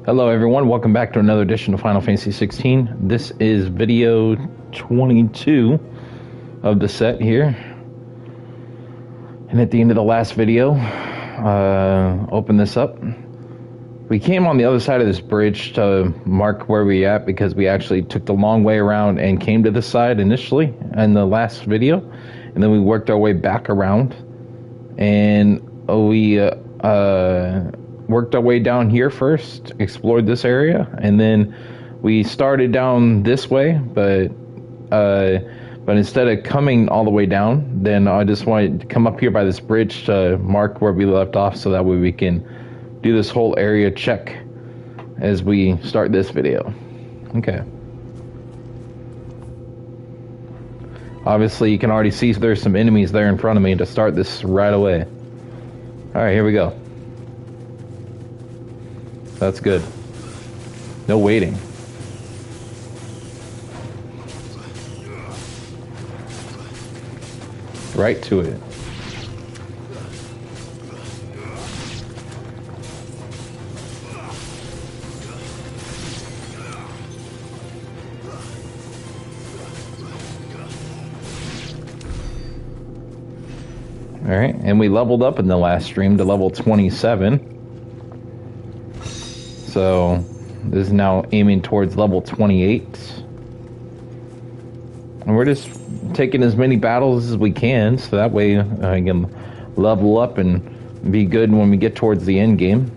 Hello everyone, welcome back to another edition of Final Fantasy XVI. This is video 22 of the set here. And at the end of the last video, open this up. We came on the other side of this bridge to mark where we at because we actually took the long way around and came to this side initially in the last video. And then we worked our way back around. And we worked our way down here first, explored this area, and then we started down this way, but instead of coming all the way down, then I just wanted to come up here by this bridge to mark where we left off so that way we can do this whole area check as we start this video. Okay. Obviously, you can already see there's some enemies there in front of me to start this right away. Alright, here we go. That's good. No waiting. Right to it. Alright, and we leveled up in the last stream to level 27. So, this is now aiming towards level 28. And we're just taking as many battles as we can, so that way I can level up and be good when we get towards the end game.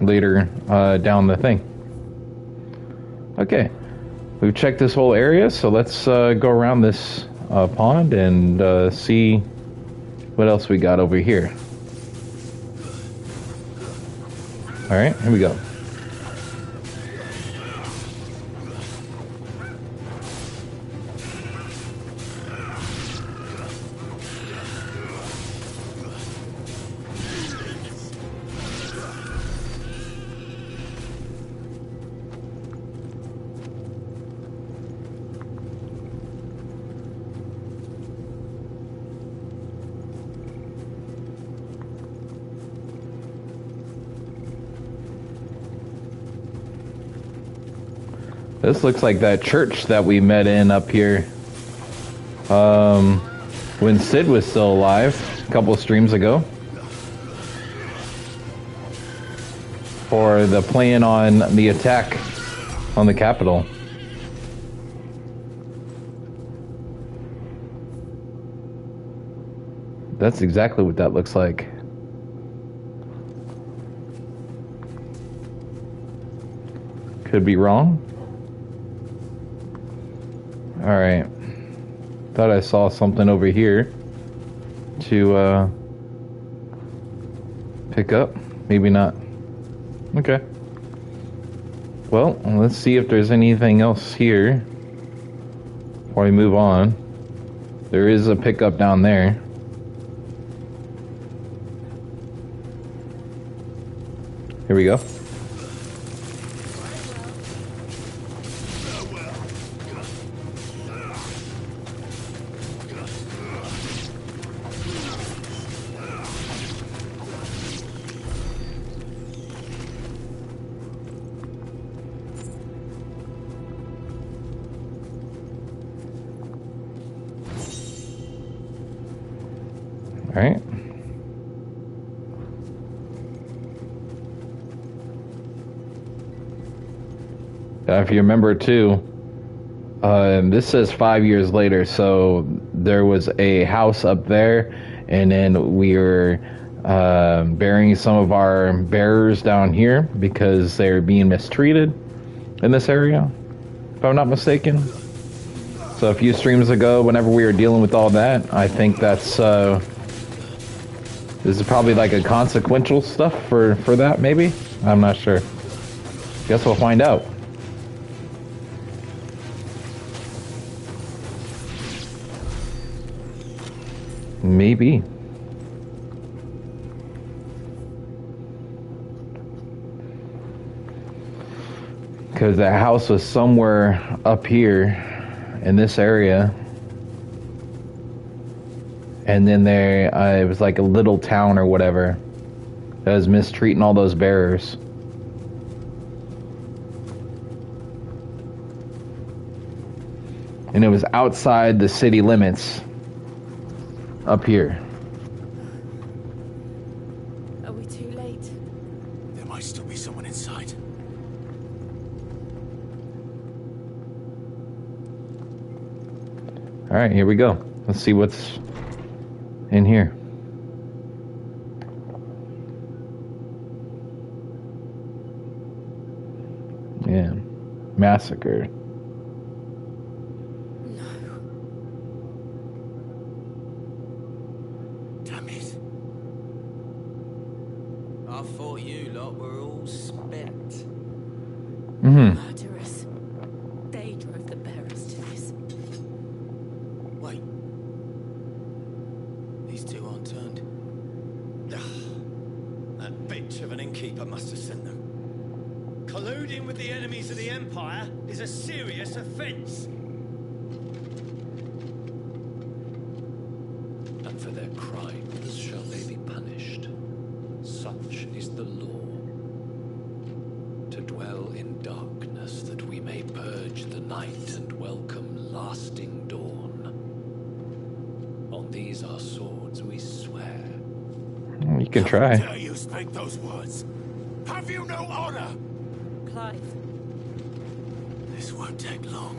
Later down the thing. Okay, we've checked this whole area, so let's go around this pond and see what else we got over here. Alright, here we go. This looks like that church that we met in up here when Sid was still alive a couple of streams ago. For the plan on the attack on the Capitol. That's exactly what that looks like. Could be wrong. Alright. Thought I saw something over here to pick up. Maybe not. Okay. Well, let's see if there's anything else here before we move on. There is a pickup down there. Here we go. Alright. If you remember too, this says 5 years later, so there was a house up there, and then we were burying some of our bearers down here because they're being mistreated in this area, if I'm not mistaken. So a few streams ago, whenever we were dealing with all that, I think that's this is probably like a consequential stuff for that, maybe? I'm not sure. Guess we'll find out. Maybe. Because the house was somewhere up here in this area. And then it was like a little town or whatever that was mistreating all those bearers. And it was outside the city limits up here. Are we too late? There might still be someone inside. All right, here we go. Let's see what's in here. Yeah, massacre. Damn it. I thought you lot were all spent. Murderers. They drove the bearers to this. Wait. These two aren't turned. That bitch of an innkeeper must have sent them. Colluding with the enemies of the Empire is a serious offense. And for their crimes shall they be punished. Such is the law. To dwell in darkness that we may purge the night and welcome lasting dawn. On these our swords we swear. You can try. How dare you speak those words? Have you no honor? Clive. This won't take long.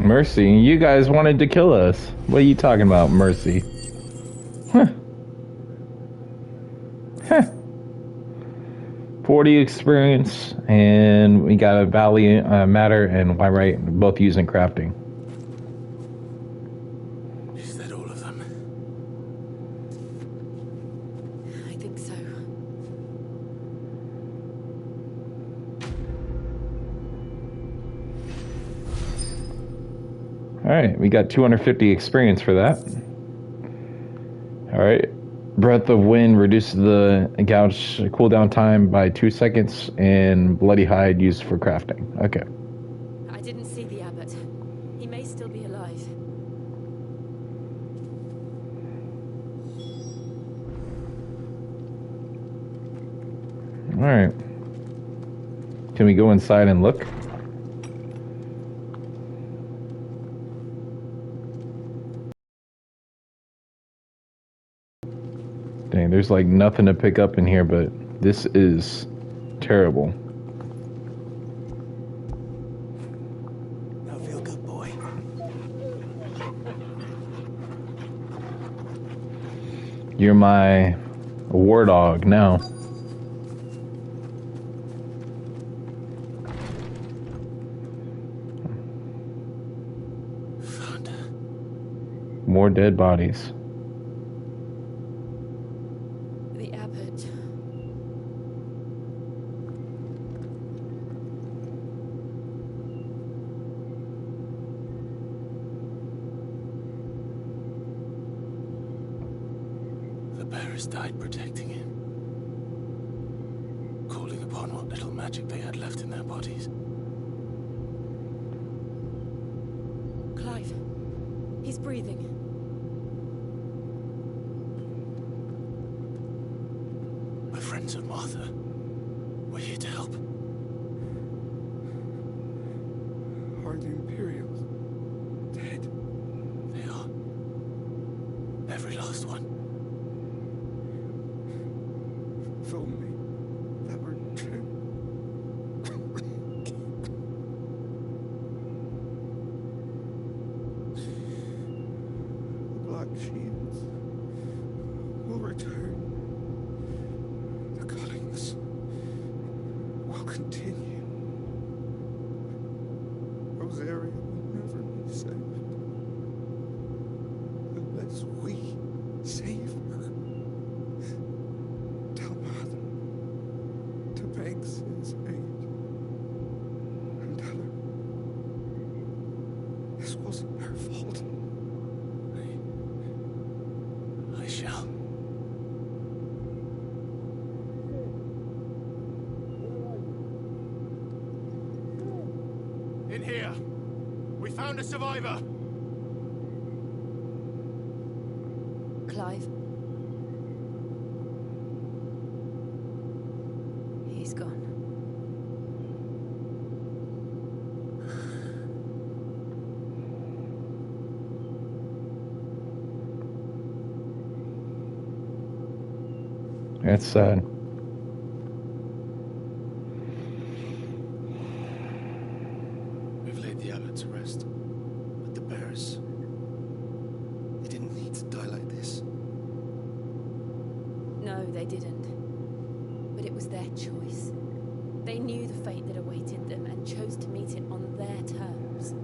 Mercy, you guys wanted to kill us. What are you talking about, Mercy? Huh. Huh. 40 experience, and we got a Valley Matter and Wyrite both using crafting. Is that all of them? I think so. Alright, we got 250 experience for that. Alright. Breath of Wind reduces the gouge cooldown time by 2 seconds, and Bloody Hide used for crafting. Okay. I didn't see the abbot. He may still be alive. Alright. Can we go inside and look? Dang, there's like nothing to pick up in here, but this is terrible. Now feel good, boy. You're my war dog now. Found More dead bodies. The abbot. The bearers died protecting him. Calling upon what little magic they had left in their bodies. Clive. He's breathing. We're friends of Martha. We're here to help. Are the Imperials dead? They are. Every last one. If only that were true. continue, Rosaria will never be saved unless we save her. Tell Mother to beg Sin's aid. And tell her this wasn't her fault. I shall. In here. We found a survivor. Clive. He's gone. That's sad. We've laid the abbot to rest. But the bearers... They didn't need to die like this. No, they didn't. But it was their choice. They knew the fate that awaited them and chose to meet it on their terms,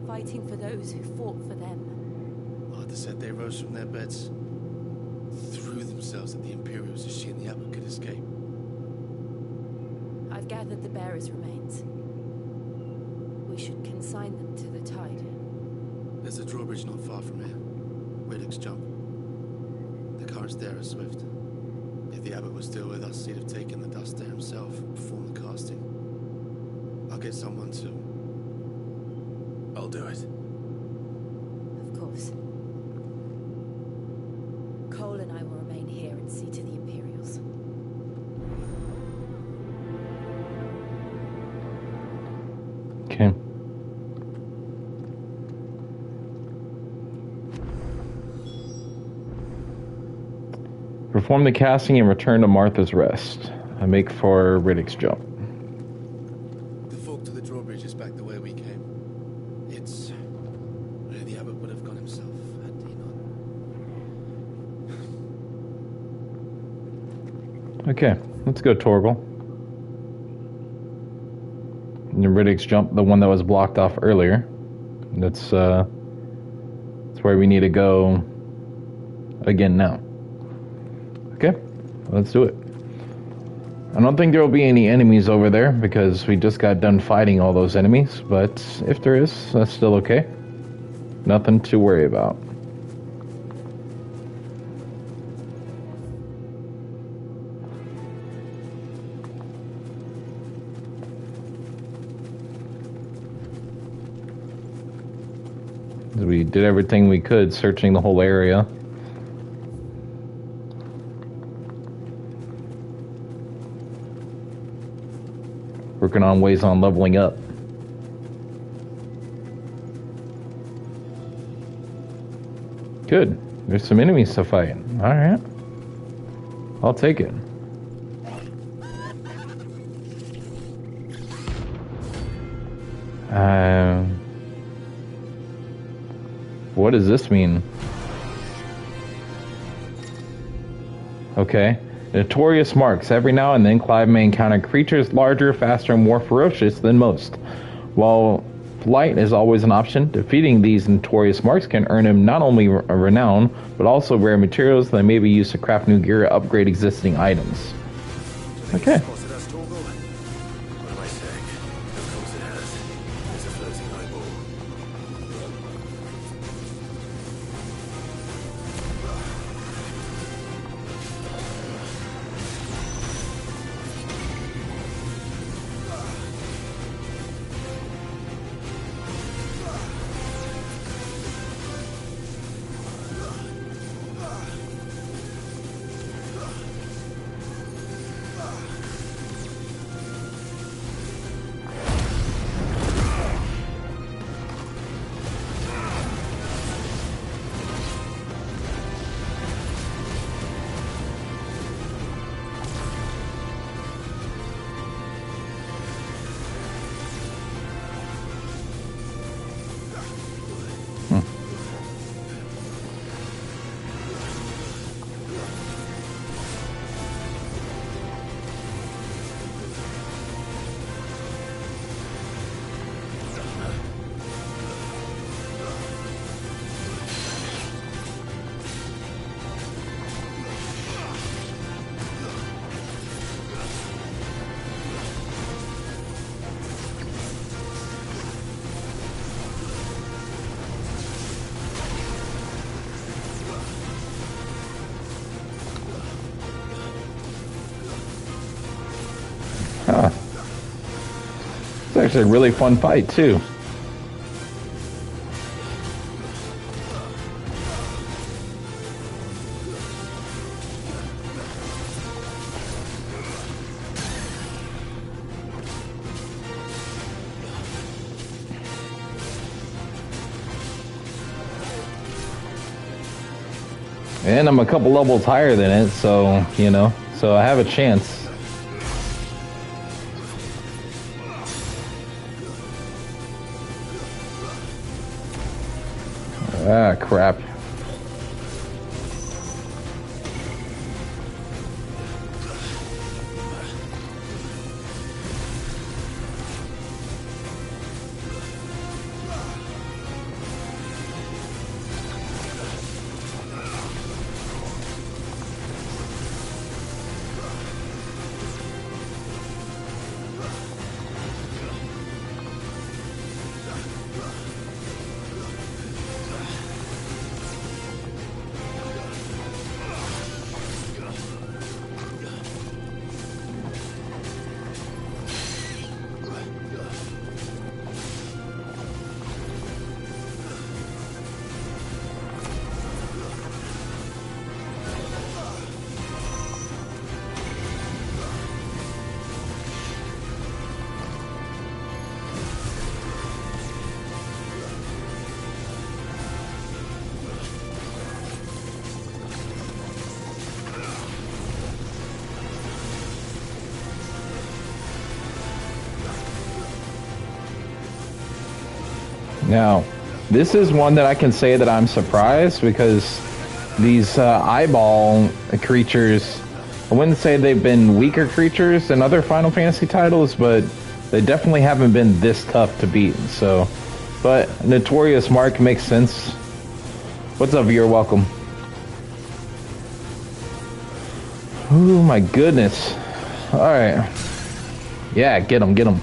fighting for those who fought for them. Arthur said they rose from their beds, threw themselves at the Imperials as she and the abbot could escape. I've gathered the bearers' remains. We should consign them to the tide. There's a drawbridge not far from here. Riddick's jump. The currents there are swift. If the abbot was still with us, he'd have taken the dust there himself and performed the casting. I'll get someone to... I'll do it. Of course. Cole and I will remain here and see to the Imperials. Okay. Perform the casting and return to Martha's Rest. I make for Riddick's jump. The fork to the drawbridge is back the way we came. It's where the abbot would have gone himself, had he not. Okay, let's go, Torgal. And the Riddick's jump, the one that was blocked off earlier. That's where we need to go again now. Okay, let's do it. I don't think there will be any enemies over there because we just got done fighting all those enemies, but if there is, that's still okay. Nothing to worry about. We did everything we could, searching the whole area. Working on ways on leveling up. Good. There's some enemies to fight. Alright. I'll take it. What does this mean? Okay. Notorious marks. Every now and then, Clive may encounter creatures larger, faster, and more ferocious than most. While flight is always an option, defeating these notorious marks can earn him not only renown, but also rare materials that may be used to craft new gear or upgrade existing items. Okay. Huh. It's actually a really fun fight, too. And I'm a couple levels higher than it, so, you know, so I have a chance. Ah, crap. Now, this is one that I can say that I'm surprised because these eyeball creatures, I wouldn't say they've been weaker creatures than other Final Fantasy titles, but they definitely haven't been this tough to beat. So, but Notorious Mark makes sense. What's up? You're welcome. Oh my goodness. All right. Yeah, get him, get him.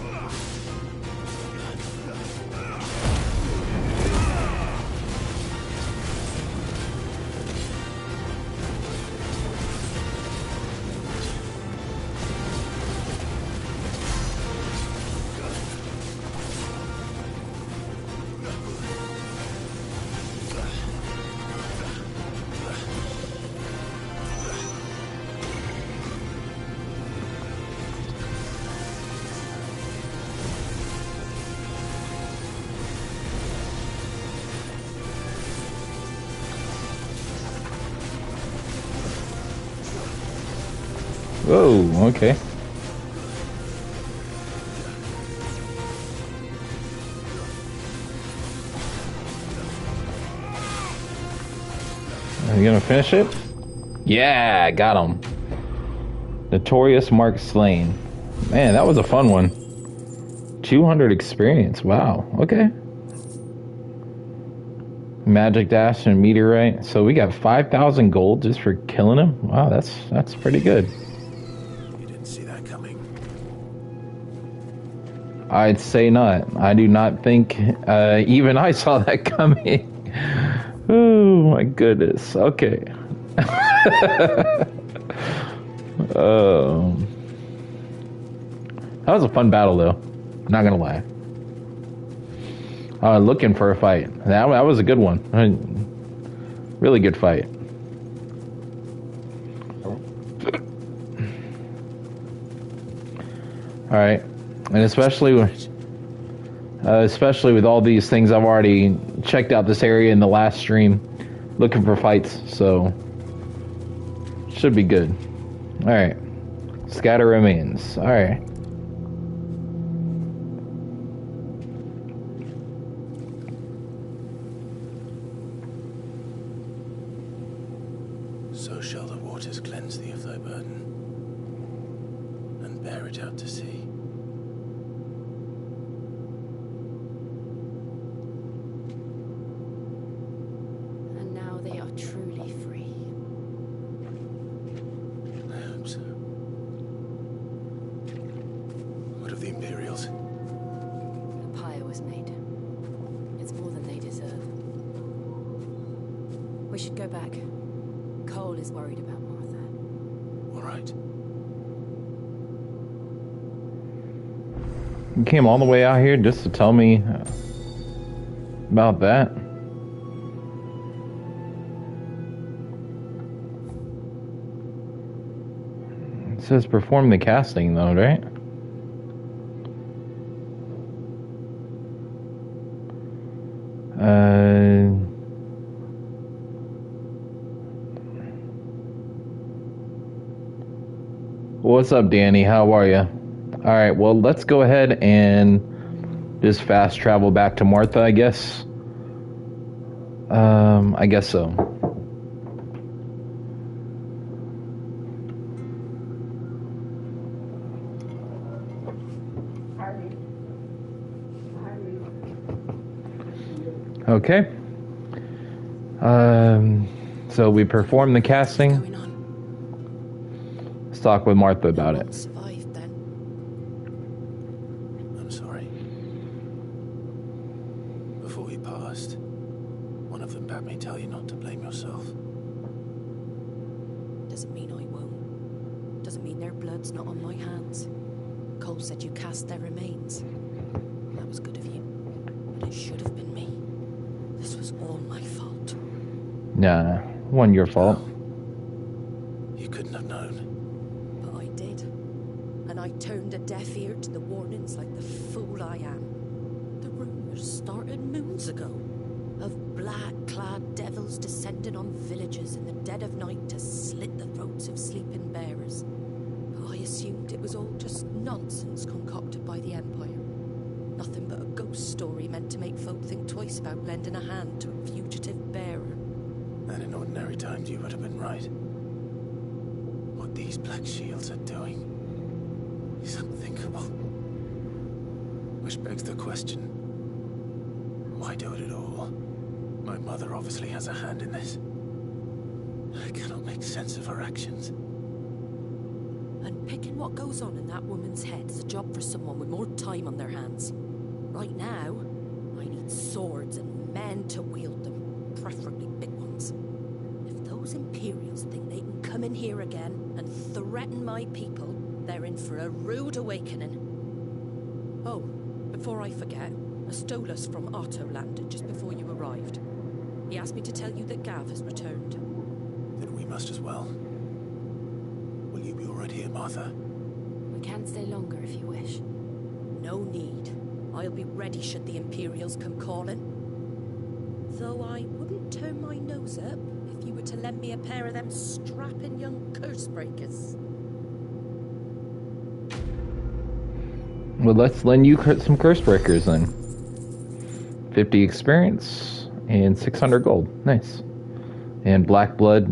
Whoa, okay. Are you gonna finish it? Yeah, got him. Notorious Mark slain. Man, that was a fun one. 200 experience. Wow. Okay. Magic Dash and Meteorite. So we got 5,000 gold just for killing him. Wow, that's pretty good. You didn't see that coming. I'd say not. I do not think even I saw that coming. Oh my goodness. Okay. That was a fun battle though. Not gonna lie. Looking for a fight. That was a good one. Really good fight. All right, and especially with all these things, I've already checked out this area in the last stream, looking for fights. So should be good. All right, scatter remains. All right. So shall the waters cleanse thee of thy burden, and bear it out to sea. And now they are truly free. I hope so. What of the Imperials? The pyre was made. It's more than they deserve. We should go back. Cole is worried about Martha. All right. You came all the way out here just to tell me about that? It says perform the casting though, right? What's up, Danny? How are you? Alright, well, let's go ahead and just fast travel back to Martha, I guess. I guess so. Okay. So we performed the casting. What's going on? Let's talk with Martha about No it. one survived then. I'm sorry. Before we passed, one of them bade me tell you not to blame yourself. Doesn't mean I won't. Doesn't mean their blood's not on my hands. Cole said you cast their remains. That was good of you. But it should have been me. This was all my fault. Nah, wasn't your fault. You couldn't have known. But I did. And I turned a deaf ear to the warnings like the fool I am. The rumors started moons ago. Of black-clad devils descending on villages in the dead of night to slit the throats of sleeping bearers. But I assumed it was all just nonsense concocted by the Empire. Nothing but a ghost story meant to make folk think twice about lending a hand to a fugitive bearer. And in ordinary times you would have been right. What these Black Shields are doing is unthinkable. Which begs the question, why do it at all? My mother obviously has a hand in this. I cannot make sense of her actions. And picking what goes on in that woman's head is a job for someone with more time on their hands. Right now, I need swords and men to wield them, preferably big ones. If those Imperials think they can come in here again and threaten my people, they're in for a rude awakening. Oh, before I forget, a Stolas from Otto landed just before you arrived. He asked me to tell you that Gav has returned. Then we must as well. Will you be all right here, Martha? We can stay longer if you wish. No need. I'll be ready should the Imperials come calling. Though I wouldn't turn my nose up if you were to lend me a pair of them strapping young curse breakers. Well, let's lend you some curse breakers then. 50 experience and 600 gold. Nice. And black blood,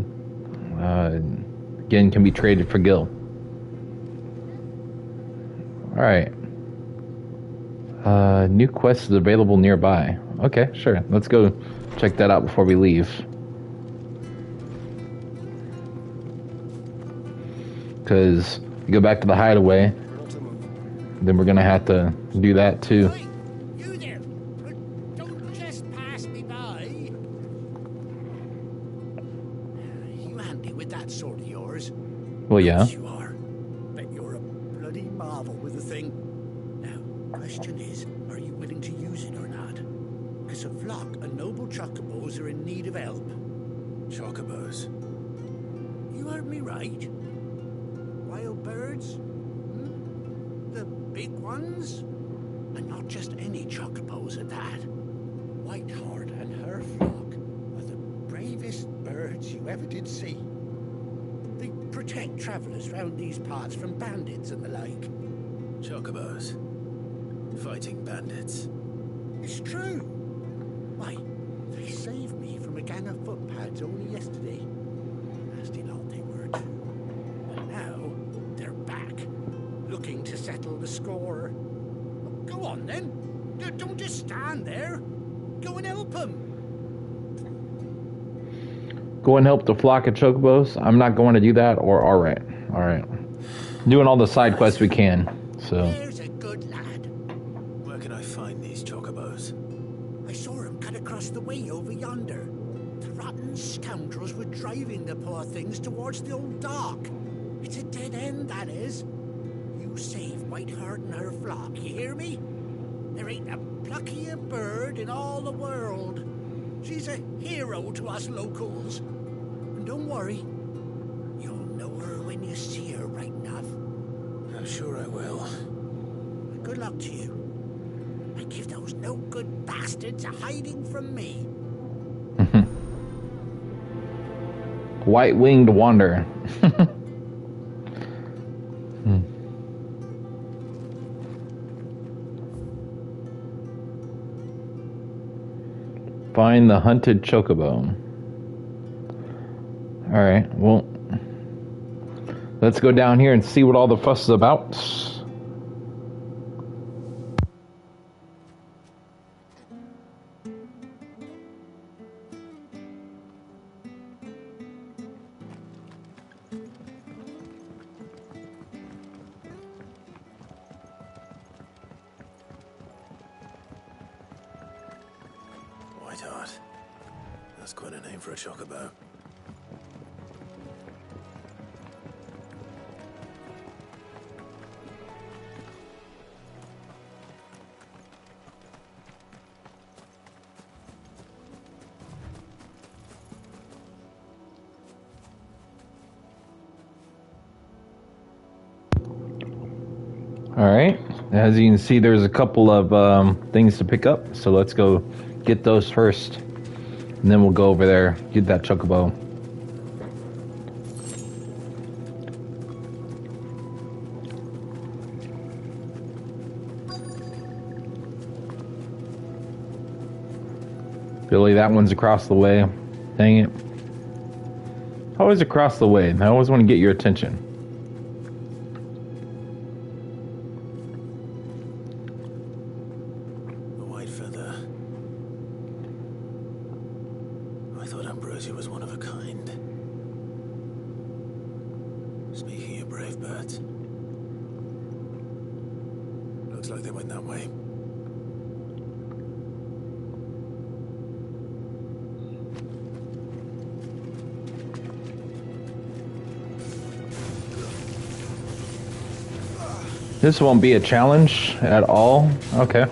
again, can be traded for gil. Alright. New quest is available nearby. Okay, sure. Let's go check that out before we leave. Because you go back to the hideaway, then we're going to have to do that too. Hey, you there! Don't just pass me by. You handy with that sword of yours? Well, yeah. Yes, you are. Bet you're a bloody marvel with the thing. Now, question is, are you willing to use it or not? Because a flock of noble chocobos are in need of help. Chocobos. You heard me right. Wild birds? Hmm? The big ones? And not just any chocobos at that. Whiteheart and her flock are the bravest birds you ever did see. They protect travellers round these parts from bandits and the like. Chocobos. Fighting bandits. It's true. Why, they saved me from a gang of footpads only yesterday. Nasty lot they were too. And now, they're back, looking to settle the score. Go on then. Don't just stand there. Go and help them. Go and help the flock of chocobos. I'm not going to do that, or alright. Alright. Doing all the side quests we can, so. There's a good lad. Where can I find these chocobos? I saw him cut across the way over yonder. The rotten scoundrels were driving the poor things towards the old dock. It's a dead end, that is. You save Whiteheart and her flock, you hear me? There ain't a pluckier bird in all the world. She's a hero to us locals. And don't worry, you'll know her when you see her, right enough. I'm sure I will. Good luck to you. And give those no-good bastards a hiding from me. White-winged wanderer. Find the hunted chocobo. Alright, well, let's go down here and see what all the fuss is about. Whiteheart. That's quite a name for a chocobo. Alright, as you can see, there's a couple of things to pick up, so let's go get those first, and then we'll go over there, get that chocobo. Billy, that one's across the way. Dang it. Always across the way. I always want to get your attention. Was one of a kind. Speaking of brave birds, looks like they went that way. This won't be a challenge at all. Okay.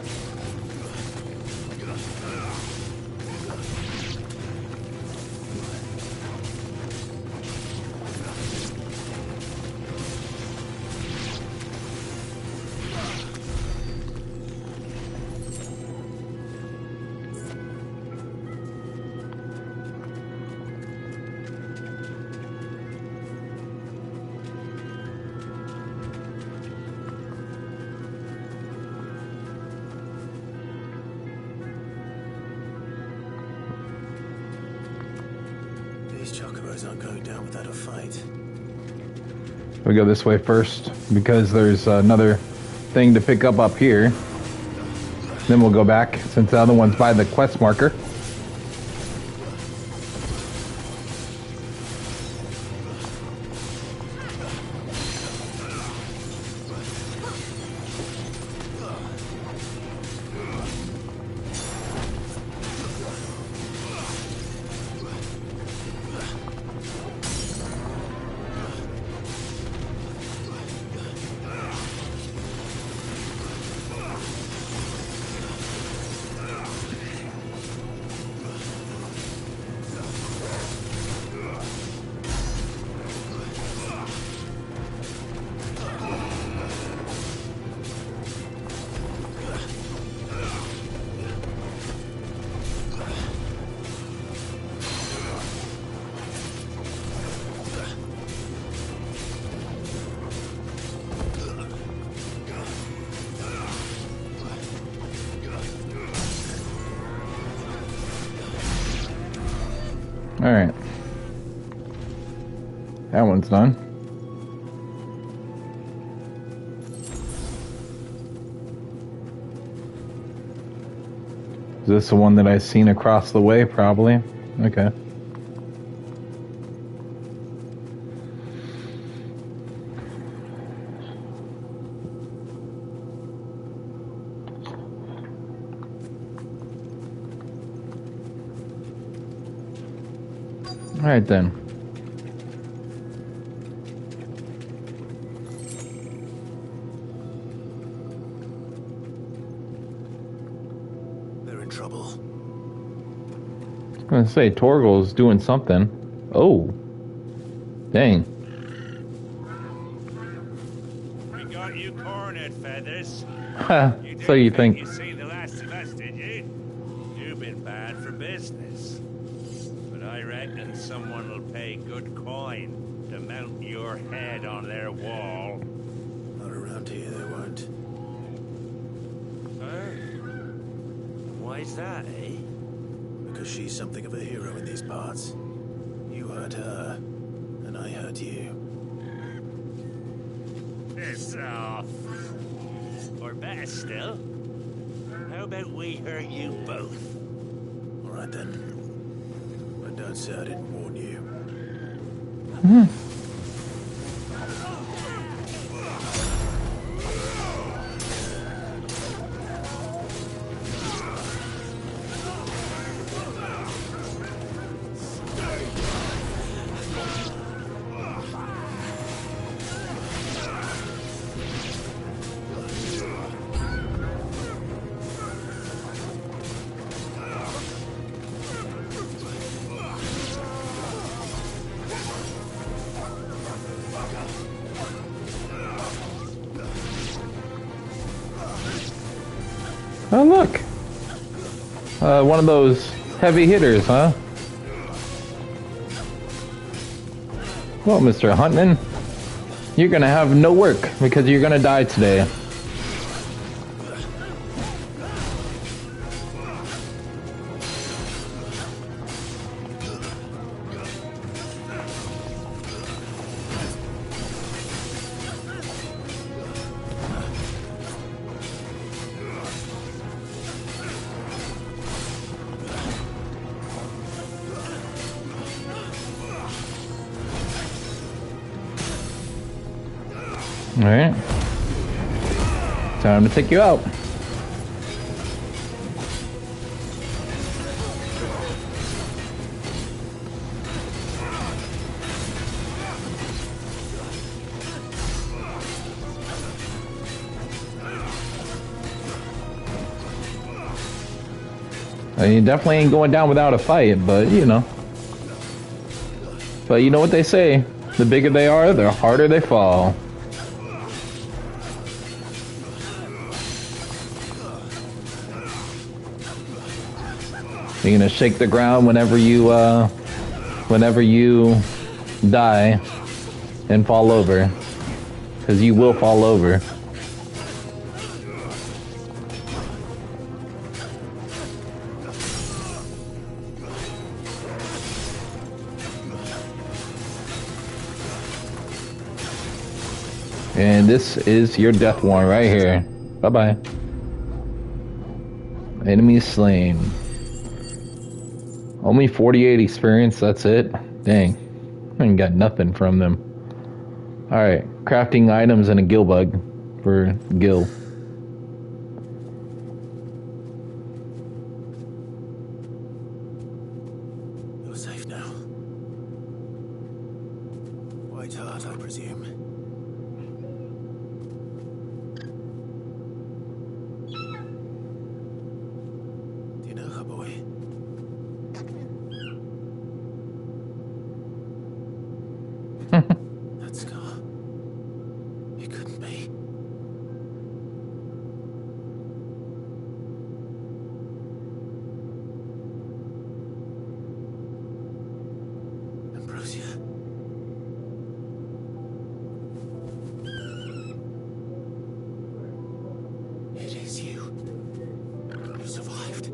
These chocobos aren't going down without a fight. We go this way first because there's another thing to pick up here. Then we'll go back since the other one's by the quest marker. Alright. That one's done. Is this the one that I've seen across the way? Probably. Okay. All right then. trouble. I was gonna say Torgal's doing something. Oh, dang. We got you cornered, Feathers. So you think? You seen the last of us, did you? You've been bad for business. But I reckon someone will pay good coin to mount your head on their wall. Not around here, they won't. Oh. Why's that, eh? Because she's something of a hero in these parts. You hurt her, and I hurt you. Piss off. Or better still, how about we hurt you both? All right then. But don't say I didn't warn you. Oh look, one of those heavy hitters, huh? Well, Mr. Huntman, you're gonna have no work because you're gonna die today. Alright. Time to take you out. You definitely ain't going down without a fight, but you know. But you know what they say, the bigger they are, the harder they fall. You're gonna shake the ground whenever you die and fall over, because you will fall over. And this is your death warrant right here. Bye-bye. Enemy slain. Only 48 experience, that's it? Dang. I ain't got nothing from them. Alright, crafting items and a gill bug for Gil. You're safe now. White Heart, I presume. Do you know her, boy? That scar. It couldn't be. Ambrosia. It is you. You survived.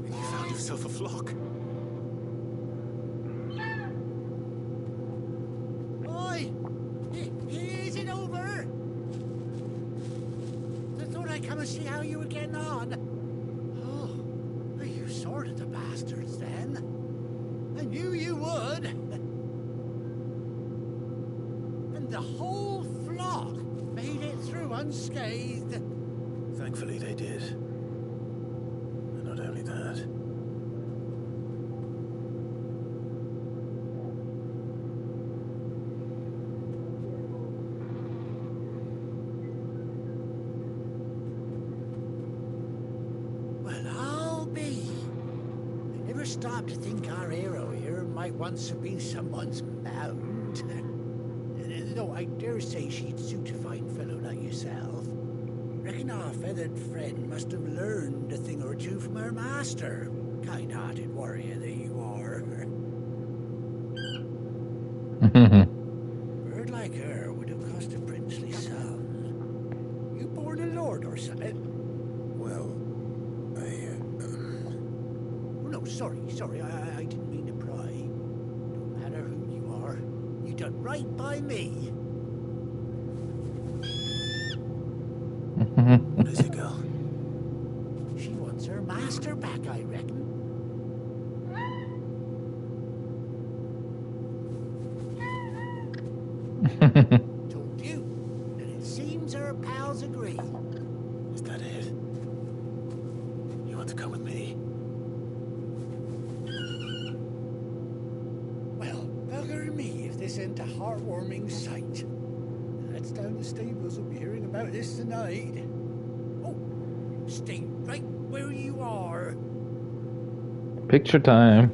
And you found yourself a flock. Oi! Is it over? I thought I'd come and see how you were getting on. Oh, well, you sorted the bastards then. I knew you would. And the whole flock made it through unscathed. Thankfully they did. And not only that. ever stop to think our hero here might once have been someone's mount? Though I dare say she'd suit a fine fellow like yourself. Reckon our feathered friend must have learned a thing or two from her master. Kind-hearted warrior that you are. Bird like her would have cost a princely sum. You born a lord or something? Well, Oh, no, sorry, I didn't mean to pry. Don't matter who you are, you done right by me. What is it, girl? She wants her master back, I reckon. Told you, and it seems her pals agree. Is that it? You want to come with me? Well, bugger me if this ain't a heartwarming sight. That's down the stables will be hearing about this tonight. Oh, stay right where you are. Picture time.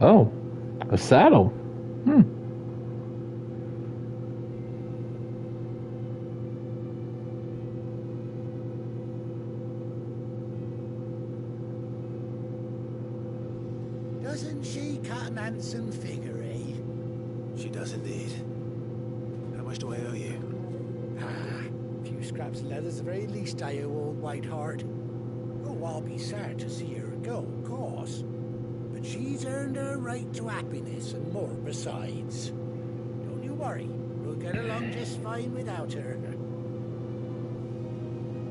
Oh, a saddle. Doesn't she cut an handsome figure, eh? She does indeed. How much do I owe you? A few scraps of leather's the very least I owe old Whiteheart. Oh, I'll be sad to see her go, of course. But she's earned her right to happiness and more besides. Don't you worry, we'll get along just fine without her.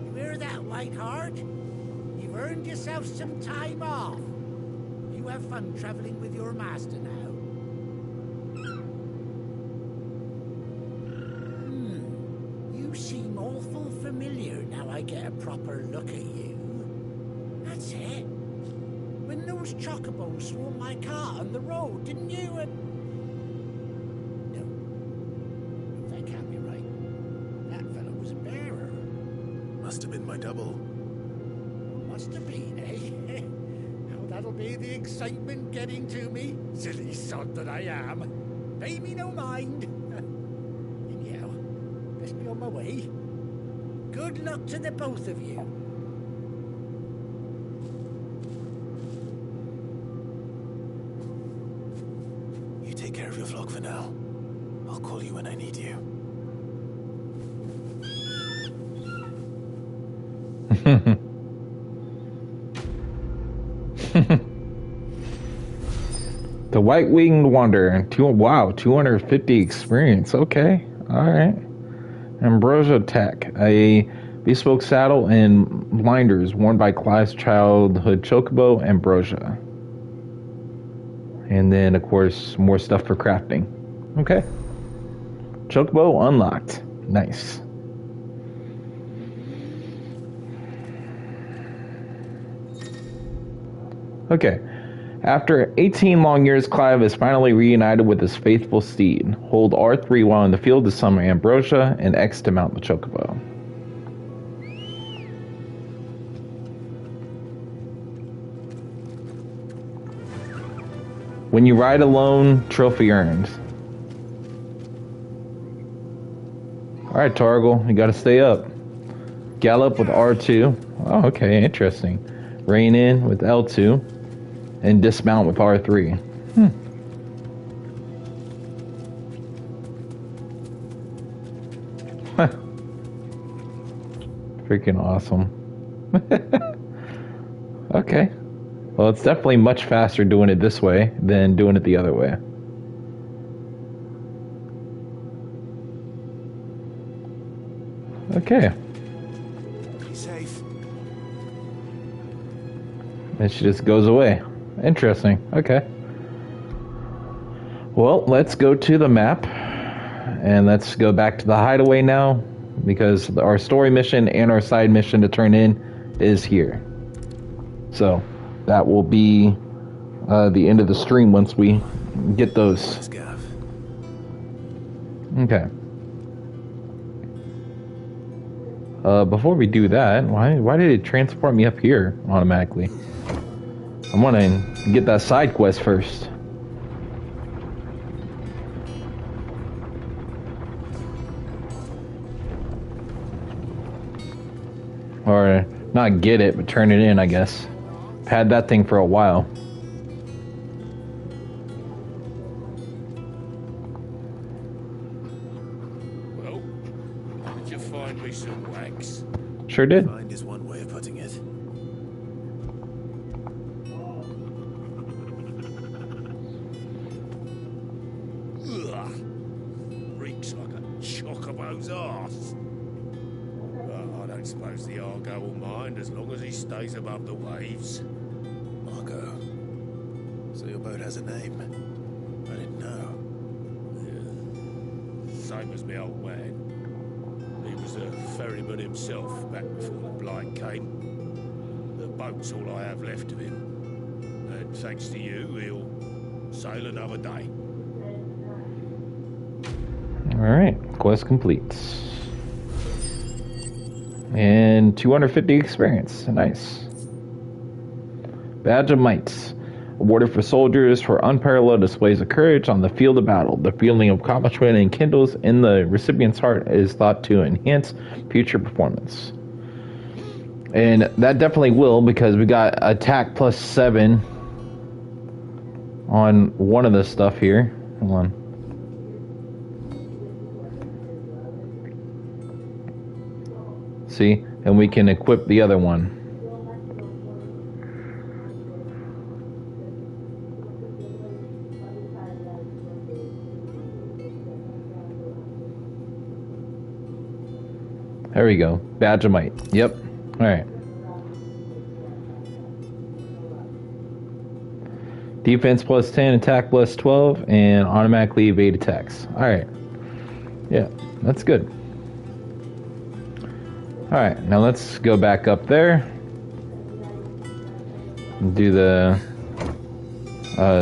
You hear that, Whiteheart? You've earned yourself some time off. You have fun traveling with your master now. You seem awful familiar now I get a proper look at you. That's it. When those chocobos swarmed my car on the road, didn't you? No. That can't be right. That fellow was a bearer. Must have been my double. Must have been, eh? Now that'll be the excitement getting to me. Silly sod that I am. Pay me no mind. Anyhow, best be on my way. Good luck to the both of you. You take care of your flock for now. I'll call you when I need you. The White-Winged Wanderer. 250 experience. Okay. Alright. Ambrosia Tech. A bespoke saddle and blinders worn by Clive's childhood chocobo, Ambrosia. And then, of course, more stuff for crafting. Okay. Chocobo unlocked. Nice. Okay. After 18 long years, Clive is finally reunited with his faithful steed. Hold R3 while in the field to summon Ambrosia, and X to mount the chocobo. When you ride alone, trophy earned. Alright, Torgal, you gotta stay up. Gallop with R2. Oh, okay, interesting. Rein in with L2. And dismount with R3. Freaking awesome. Okay. Well, it's definitely much faster doing it this way than doing it the other way. Okay. Be safe. And she just goes away. Interesting. Okay. Well, let's go to the map. And let's go back to the hideaway now. Because our story mission and our side mission to turn in is here. So, that will be the end of the stream once we get those. Thanks, Gav. Okay. Before we do that, why did it transport me up here automatically? I want to get that side quest first. Or not get it, but turn it in, I guess. Had that thing for a while. Well, did you find me some wax? Sure did. Find is one way of putting it. Ugh. Reeks like a chocobo's arse. But I don't suppose the Argo will mind as long as he stays above the waves. Margot. So your boat has a name. I didn't know. Yeah. Same as me old man. He was a ferryman himself back before the blight came. The boat's all I have left of him. And thanks to you, he'll sail another day. Alright, quest complete. And 250 experience. Nice. Badge of Might. Awarded for soldiers for unparalleled displays of courage on the field of battle. The feeling of accomplishment enkindles in the recipient's heart is thought to enhance future performance. And that definitely will, because we got attack plus 7 on one of the stuff here. Hold on. See? And we can equip the other one. There we go. Badge of Might. Yep. Alright. Defense plus 10, attack plus 12, and automatically evade attacks. Alright. Yeah, that's good. Alright, now let's go back up there. Do the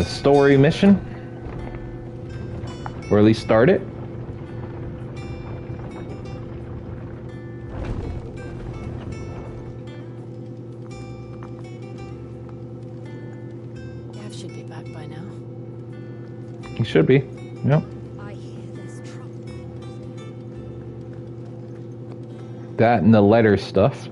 story mission. Or at least start it. Gav should be back by now. He should be. Yep. I hear there's trouble. That and the letter stuff.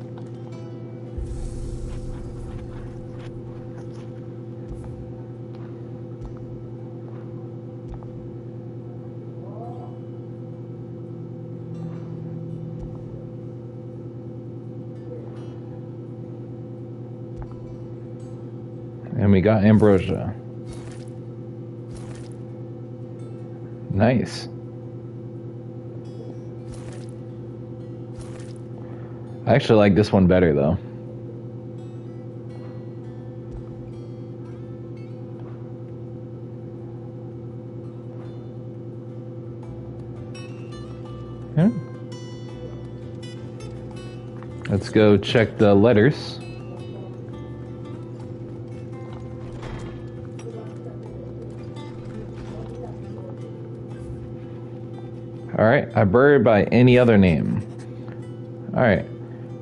And we got ambrosia. Nice. I actually like this one better, though. Yeah. Let's go check the letters. Alright, I buried by any other name. Alright.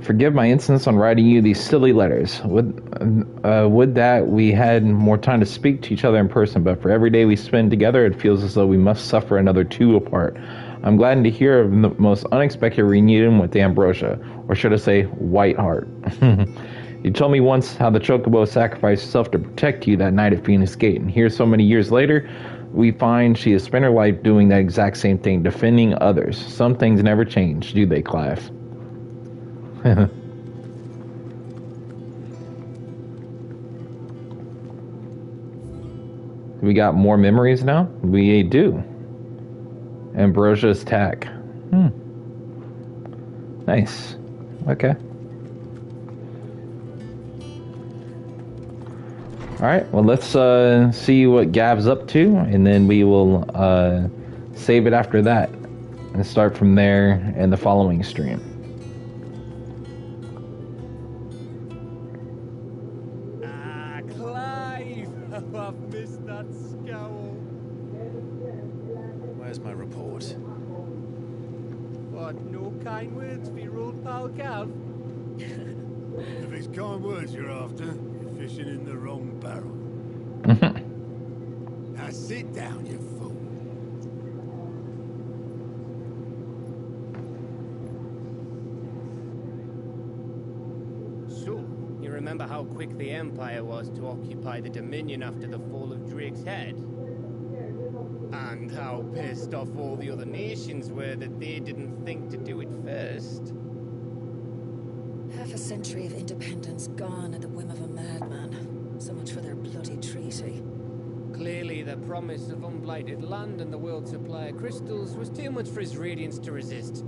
Forgive my instance on writing you these silly letters. Would that we had more time to speak to each other in person, but for every day we spend together, it feels as though we must suffer another two apart. I'm glad to hear of the most unexpected reunion with the Ambrosia, or should I say, Whiteheart. You told me once how the Chocobo sacrificed herself to protect you that night at Phoenix Gate, and here so many years later, we find she has spent her life doing that exact same thing, defending others. Some things never change, do they, Clive? We got more memories now? We do. Ambrosia's tack. Nice. Okay. Alright, well let's see what Gav's up to, and then we will save it after that and start from there in the following stream. Clive! I've missed that scowl. Where's my report? What, no kind words for your old pal Gav? If it's kind words you're after, you're fishing in the wrong barrel. Now sit down, you fool. So, you remember how quick the Empire was to occupy the Dominion after the fall of Drake's head? And how pissed off all the other nations were that they didn't think to do it first? Half a century of independence gone at the whim of a madman. So much for their bloody treaty. Clearly, the promise of unblighted land and the world's supply of crystals was too much for his radiance to resist.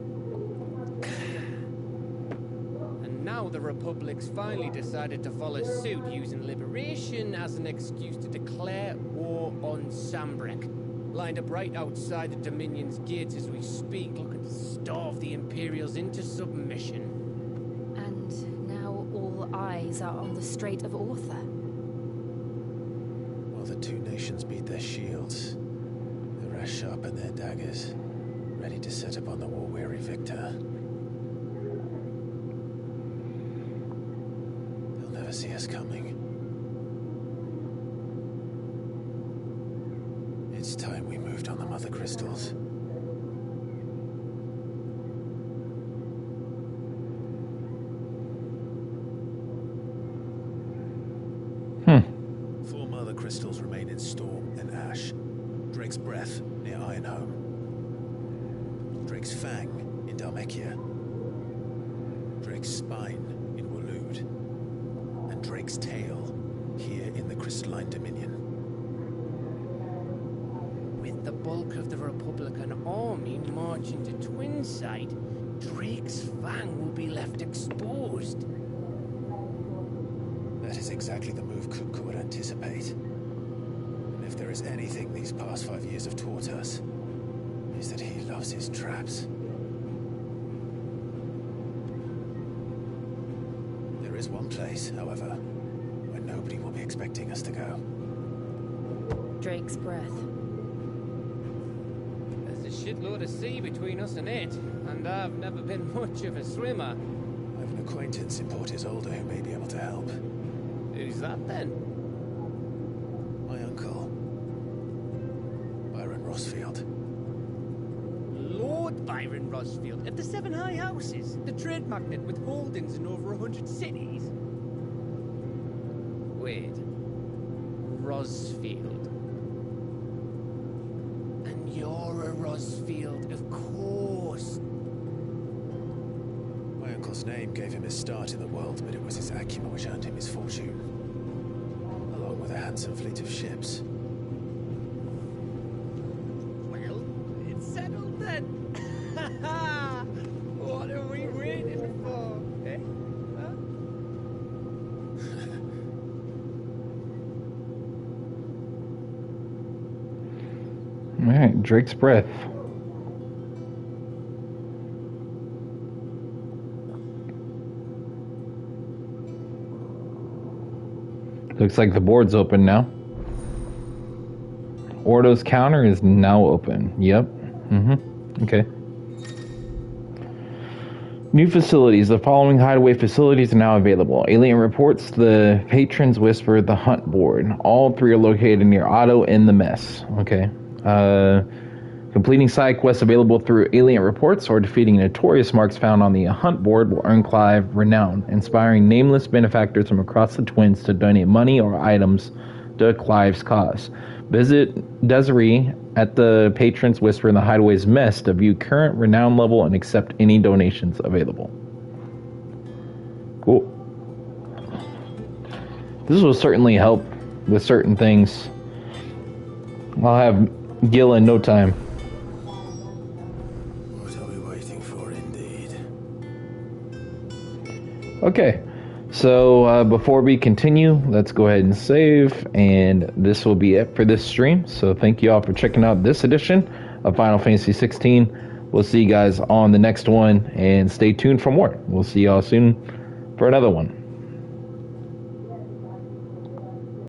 And now the Republic's finally decided to follow suit, using liberation as an excuse to declare war on Sambrek. Lined up right outside the Dominion's gates as we speak, looking to starve the Imperials into submission. And now all eyes are on the Strait of Author. While the two nations beat their shields, the rest sharpen their daggers, ready to set upon the war-weary victor. They'll never see us coming. It's time we moved on the Mother Crystals. Four Mother Crystals remain in Storm and Ash. Drake's Breath near Ironhome. Drake's Fang in Dhalmekia. Drake's Spine in Waloed. And Drake's Tail here in the Crystalline Dominion. With the bulk of the Republican army marching to Twinside, Drake's Fang will be left exposed. That is exactly the move Kupka would anticipate. And if there is anything these past 5 years have taught us, is that he loves his traps. There is one place, however, where nobody will be expecting us to go. Drake's Breath. There's a shitload of sea between us and it, and I've never been much of a swimmer. I have an acquaintance in Port Isolde who may be able to help. Who's that then? My uncle, Byron Rosfield. Lord Byron Rosfield of the Seven High Houses, the trade magnate with holdings in over 100 cities. Wait, Rosfield. And you're a Rosfield, of course. My uncle's name gave him his start in the world, but it was his acumen which earned him his fortune, along with a handsome fleet of ships. Well, it's settled then. What are we waiting for, eh? Huh? All right, Drake's Breath. Looks like the board's open now. Ordo's counter is now open. Yep. Okay. New facilities. The following hideaway facilities are now available. Alien reports, the Patron's Whisper, the Hunt Board. All three are located near Otto and the Mess. Okay. Completing side quests available through Alien reports or defeating notorious marks found on the Hunt Board will earn Clive renown, inspiring nameless benefactors from across the Twins to donate money or items to Clive's cause. Visit Desiree at the Patron's Whisper in the Hideaway's Mess to view current renown level and accept any donations available. Cool. This will certainly help with certain things. I'll have Gil in no time. What are we waiting for, indeed? Okay, so before we continue, let's go ahead and save, and this will be it for this stream. So thank you all for checking out this edition of Final Fantasy XVI. We'll see you guys on the next one, and stay tuned for more. We'll see y'all soon for another one.